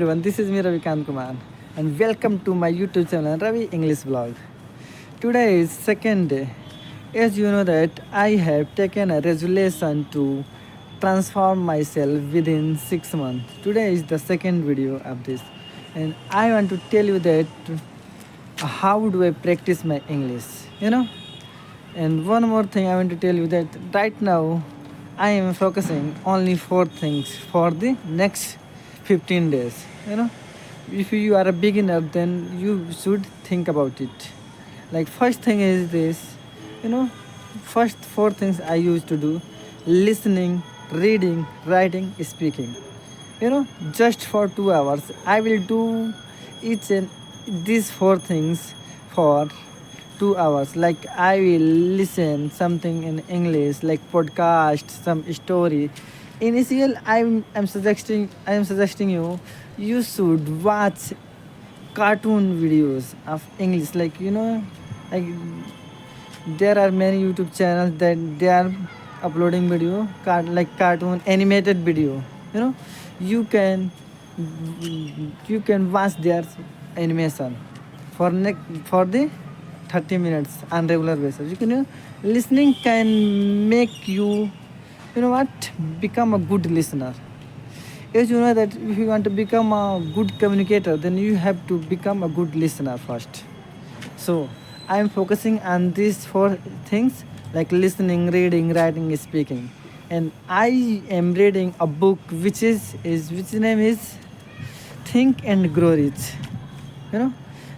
Everyone, this is me Ravikant Kumar and welcome to my YouTube channel Ravi English Vlog. Today is second day. As you know that I have taken a resolution to transform myself within 6 months. Today is the second video of this and I want to tell you that how do I practice my English. And one more thing I want to tell you that right now I am focusing only four things for the next 15 days. If you are a beginner, then you should think about it. Like, first thing is this, you know, first four things I used to do: listening, reading, writing, speaking. Just for 2 hours, I will do each and these four things for 2 hours. Like, I will listen something in English, like podcast, some story. Initial, I am suggesting you should watch cartoon videos of English. Like there are many YouTube channels that they are uploading video, like cartoon animated video. You know, you can you can watch their animation for the 30 minutes on regular basis. Listening can make you become a good listener. As you know that if you want to become a good communicator, then you have to become a good listener first. So I am focusing on these four things, like listening, reading, writing, speaking. And I am reading a book is which name is Think and Grow Rich. You know,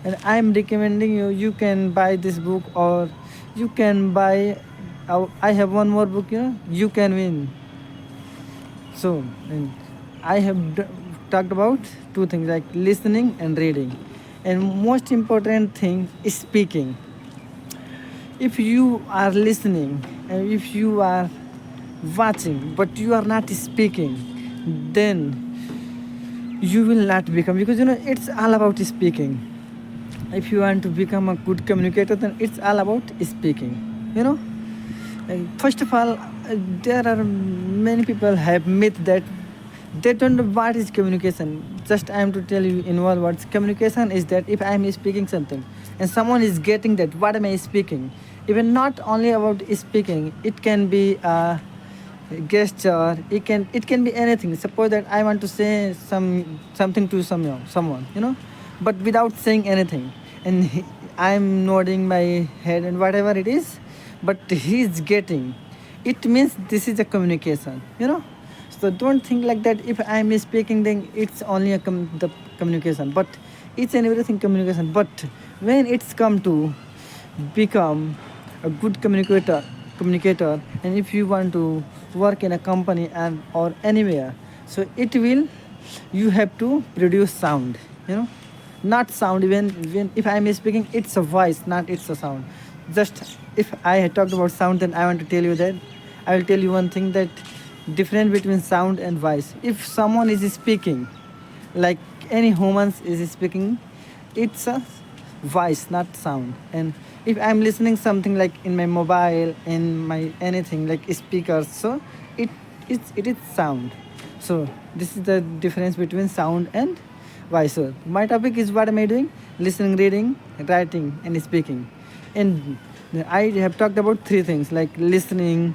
and I am recommending you can buy this book, or you can buy. I have one more book. You Can Win. So and I have talked about two things, like listening and reading, and most important thing is speaking. If you are listening and if you are watching but you are not speaking, then you will not become, because it's all about speaking. If you want to become a good communicator, then it's all about speaking. you know First of all, there are many people have myth that they don't know what is communication. Just I am to tell you in one words, communication is that if I am speaking something and someone is getting that what am I speaking, even not only about speaking, it can be a gesture, it can be anything. Suppose that I want to say something to someone, but without saying anything, and I'm nodding my head and whatever it is, but he's getting it, means this is a communication. So don't think like that. If I'm speaking, then it's only the communication, but it's and everything communication. But when it's come to become a good communicator, and if you want to work in a company and or anywhere, so it will, you have to produce sound. Not sound. When if I'm speaking, it's a voice, not it's a sound. Just if I had talked about sound, then I want to tell you that I will tell you one thing, that difference between sound and voice. If someone is speaking, like any humans is speaking, it's a voice, not sound. And if I'm listening something like in my mobile, in my anything like speakers, so it is sound. So this is the difference between sound and voice. So my topic is, what am I doing? Listening, reading, writing, and speaking. And I have talked about three things, like listening,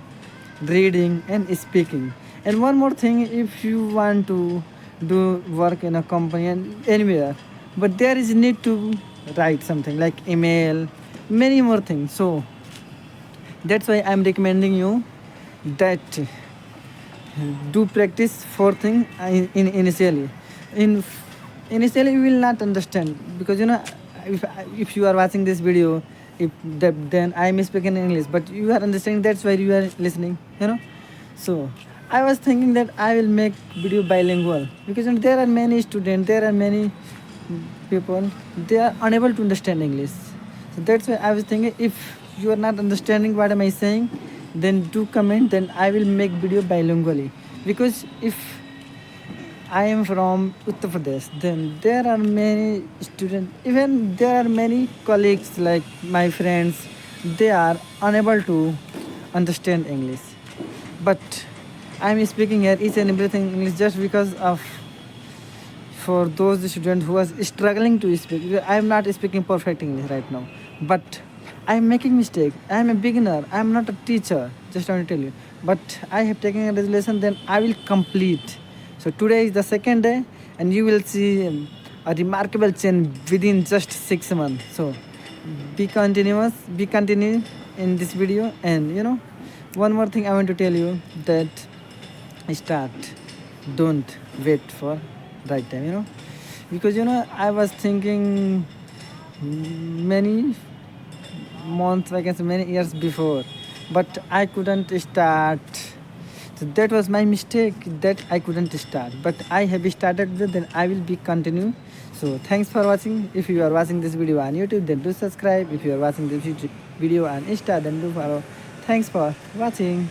reading, and speaking. And one more thing, if you want to do work in a company and anywhere, but there is need to write something like email, many more things. So that's why I'm recommending you that do practice four things in initially. In initially you will not understand, because if you are watching this video, if then I am speaking English, but you are understanding, that's why you are listening. So I was thinking that I will make video bilingual, because there are many students, there are many people, they are unable to understand English. So that's why I was thinking, if you are not understanding what am I saying, then do comment, then I will make video bilingually. Because if I am from Uttar Pradesh, then there are many students, even there are many colleagues, like my friends, they are unable to understand English. But I'm speaking here each and everything English just because of for those students who was struggling to speak. I am not speaking perfect English right now, but I am making mistake. I am a beginner. I am not a teacher. Just want to tell you. But I have taken a resolution. Then I will complete. So today is the second day, and you will see a remarkable change within just 6 months. So be continuous. Be continue in this video, and one more thing I want to tell you that start. Don't wait for right time. Because I was thinking many months, I can say many years before, but I couldn't start. So that was my mistake that I couldn't start. But I have started with, then I will be continue. So thanks for watching. If you are watching this video on YouTube, then do subscribe. If you are watching this video on Insta, then do follow. Thanks for watching.